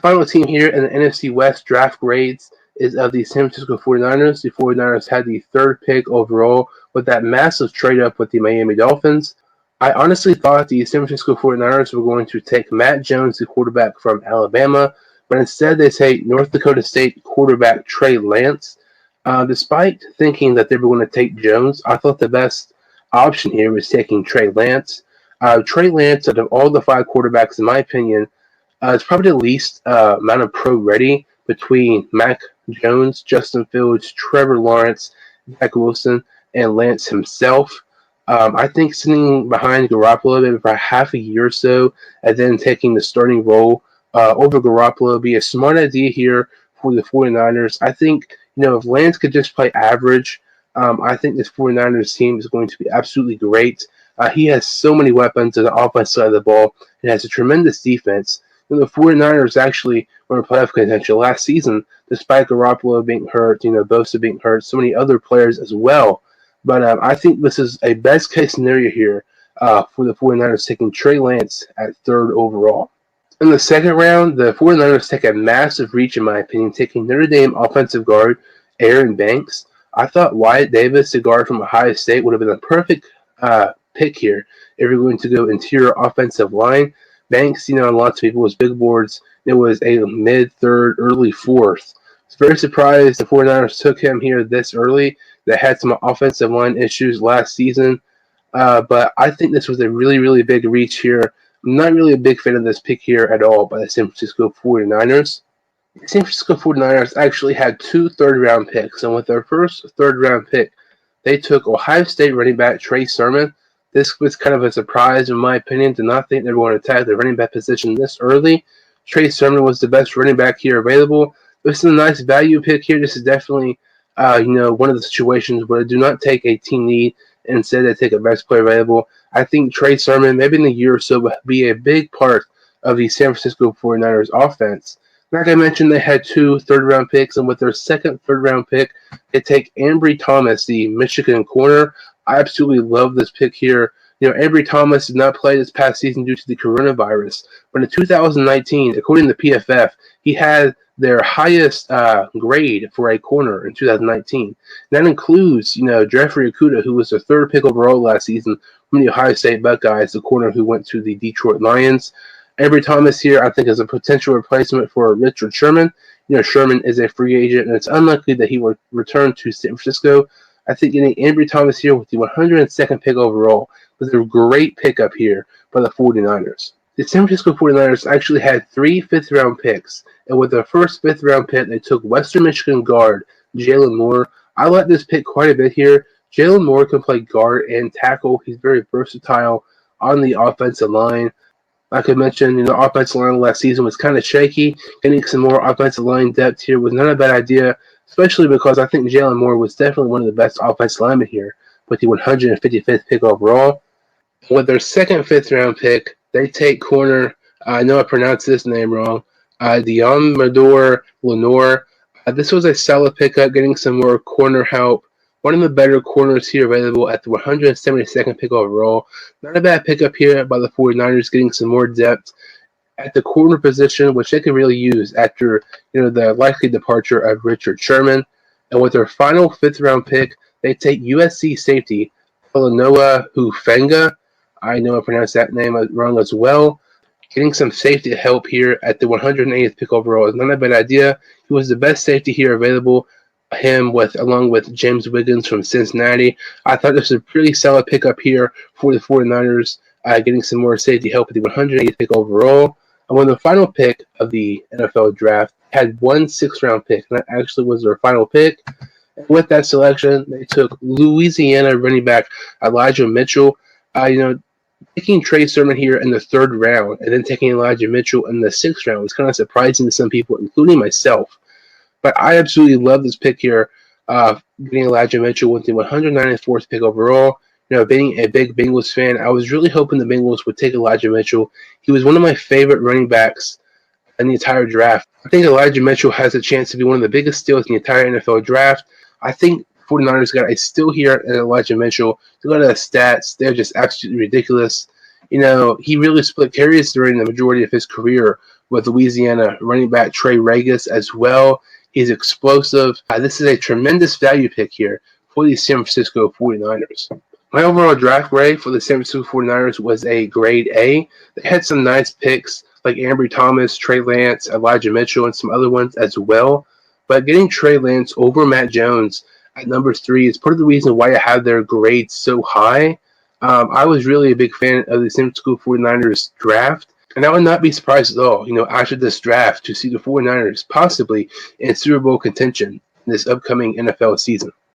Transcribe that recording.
Final team here in the NFC West draft grades is of the San Francisco 49ers. The 49ers had the third pick overall with that massive trade up with the Miami Dolphins. I honestly thought the San Francisco 49ers were going to take Matt Jones, the quarterback from Alabama, but instead they take North Dakota State quarterback Trey Lance. Despite thinking that they were going to take Jones, I thought the best option here was taking Trey Lance. Trey Lance, out of all the five quarterbacks, in my opinion, it's probably the least amount of pro ready between Mac Jones, Justin Fields, Trevor Lawrence, Zach Wilson, and Lance himself. I think sitting behind Garoppolo maybe for half a year or so and then taking the starting role over Garoppolo would be a smart idea here for the 49ers. I think, if Lance could just play average, I think this 49ers team is going to be absolutely great. He has so many weapons on the offense side of the ball and has a tremendous defense. The 49ers actually were in playoff contention last season, despite Garoppolo being hurt, Bosa being hurt, so many other players as well. But I think this is a best-case scenario here for the 49ers taking Trey Lance at third overall. In the second round, the 49ers take a massive reach, in my opinion, taking Notre Dame offensive guard Aaron Banks. I thought Wyatt Davis, the guard from Ohio State, would have been a perfect pick here if you're going to go interior offensive line. Banks, on lots of people's big boards, it was a mid-third, early fourth. I was very surprised the 49ers took him here this early. They had some offensive line issues last season, but I think this was a really, really big reach here. I'm not really a big fan of this pick here at all by the San Francisco 49ers. The San Francisco 49ers actually had two third-round picks, and with their first third-round pick, they took Ohio State running back Trey Sermon. This was kind of a surprise, in my opinion, to not think they were going to attack the running back position this early. Trey Sermon was the best running back here available. This is a nice value pick here. This is definitely, one of the situations where they do not take a team need. Instead, they take a best player available. I think Trey Sermon, maybe in a year or so, will be a big part of the San Francisco 49ers offense. Like I mentioned, they had two third-round picks, and with their second third-round pick, they take Ambry Thomas, the Michigan corner. I absolutely love this pick here. Ambry Thomas did not play this past season due to the coronavirus, but in 2019, according to PFF, he had their highest grade for a corner in 2019. That includes, Jeffrey Okudah, who was the third pick overall last season from the Ohio State Buckeyes, the corner who went to the Detroit Lions. Ambry Thomas here, I think, is a potential replacement for Richard Sherman. Sherman is a free agent, and it's unlikely that he will return to San Francisco. I think getting Ambry Thomas here with the 102nd pick overall was a great pickup here by the 49ers. The San Francisco 49ers actually had three fifth-round picks, and with their first fifth-round pick, they took Western Michigan guard Jaylon Moore. I like this pick quite a bit here. Jaylon Moore can play guard and tackle. He's very versatile on the offensive line. Like I mentioned, the offensive line last season was kind of shaky. Getting some more offensive line depth here was not a bad idea, especially because I think Jaylon Moore was definitely one of the best offensive linemen here with the 155th pick overall. With their second fifth-round pick, they take corner, I know I pronounced this name wrong, Deommodore Lenoir. This was a solid pickup, getting some more corner help. One of the better corners here available at the 172nd pick overall. Not a bad pickup here by the 49ers, getting some more depth at the corner position, which they can really use after the likely departure of Richard Sherman. And with their final fifth-round pick, they take USC safety Talanoa Hufanga. I know I pronounced that name wrong as well. Getting some safety help here at the 180th pick overall is not a bad idea. He was the best safety here available. Along with James Wiggins from Cincinnati. I thought this was a pretty solid pickup here for the 49ers, getting some more safety help at the 180th pick overall. And when the final pick of the NFL draft had one sixth-round pick, and that actually was their final pick. And with that selection, they took Louisiana running back Elijah Mitchell. Taking Trey Sermon here in the third round and then taking Elijah Mitchell in the sixth round was kind of surprising to some people, including myself. But I absolutely love this pick here, getting Elijah Mitchell with the 194th pick overall. Being a big Bengals fan, I was really hoping the Bengals would take Elijah Mitchell. He was one of my favorite running backs in the entire draft. I think Elijah Mitchell has a chance to be one of the biggest steals in the entire NFL draft. I think 49ers got a steal here in Elijah Mitchell. To go to the stats, they're just absolutely ridiculous. He really split carries during the majority of his career, with Louisiana running back Trey as well. He's explosive. This is a tremendous value pick here for the San Francisco 49ers. My overall draft grade for the San Francisco 49ers was a grade A. They had some nice picks like Ambry Thomas, Trey Lance, Elijah Mitchell, and some other ones as well. But getting Trey Lance over Matt Jones at number 3 is part of the reason why I have their grade so high. I was really a big fan of the San Francisco 49ers draft, and I would not be surprised at all, after this draft to see the 49ers possibly in Super Bowl contention in this upcoming NFL season.